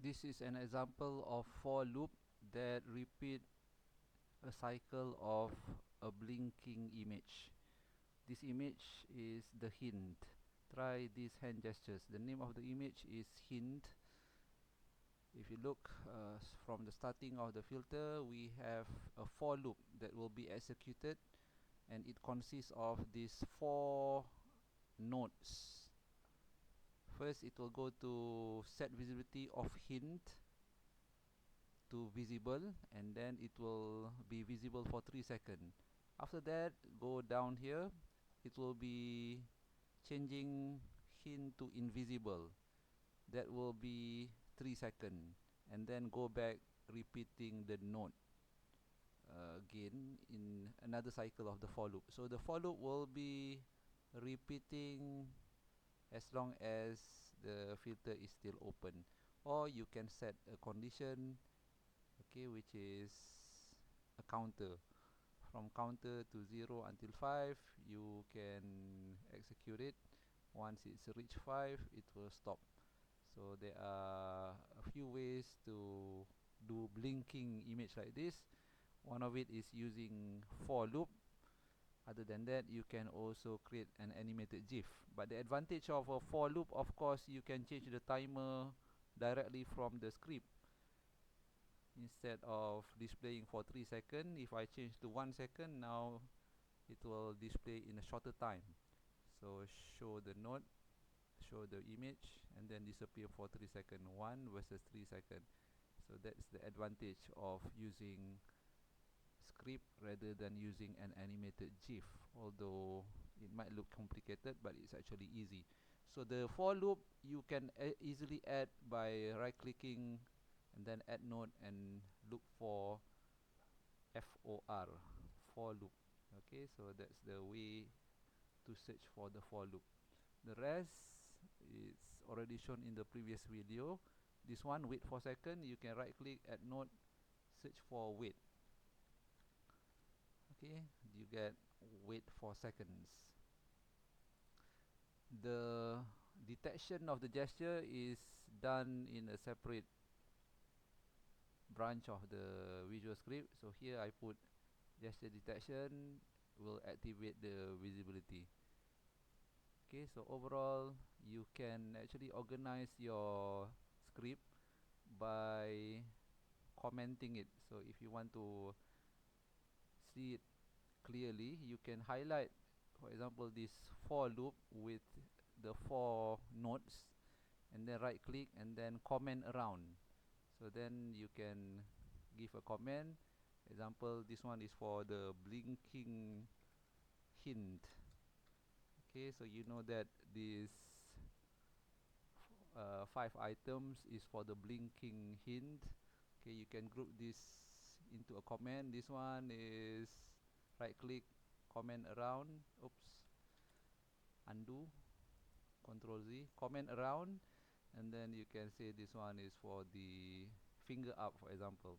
This is an example of for loop that repeat a cycle of a blinking image. This image is the hint. Try these hand gestures. The name of the image is hint. If you look from the starting of the filter, we have a for loop that will be executed, and it consists of these 4 nodes. First, it will go to set visibility of hint to visible, and then it will be visible for 3 seconds. After that, go down here, it will be changing hint to invisible. That will be 3 seconds, and then go back repeating the node again in another cycle of the for loop. So the for loop will be repeating as long as the filter is still open, or you can set a condition, okay, which is a counter. From counter to 0 until 5, you can execute it. Once it's reached 5, it will stop. So there are a few ways to do blinking image like this. One of it is using for loop. Other than that, you can also create an animated GIF. But the advantage of a for loop, of course, you can change the timer directly from the script. Instead of displaying for 3 seconds, if I change to 1 second, now it will display in a shorter time. So show the node, show the image, and then disappear for 3 seconds. 1 versus 3 seconds. So that's the advantage of using script rather than using an animated GIF, although it might look complicated, but it's actually easy. So the for loop you can easily add by right clicking and then add node and look for for loop. Okay, so that's the way to search for the for loop. The rest is already shown in the previous video. This one, wait for second, you can right click, add node, search for wait. Okay, you get wait for seconds. The detection of the gesture is done in a separate branch of the Visual Script. So here I put gesture detection will activate the visibility. Okay, so overall you can actually organize your script by commenting it. So if you want to see it clearly, you can highlight, for example, this for loop with the 4 nodes, and then right click and then comment around. So then you can give a comment. Example, this one is for the blinking hint. Okay, so you know that this 5 items is for the blinking hint. Okay, you can group this into a comment. This one is right click, comment around, oops, undo, control Z, comment around, and then you can say this one is for the finger up, for example.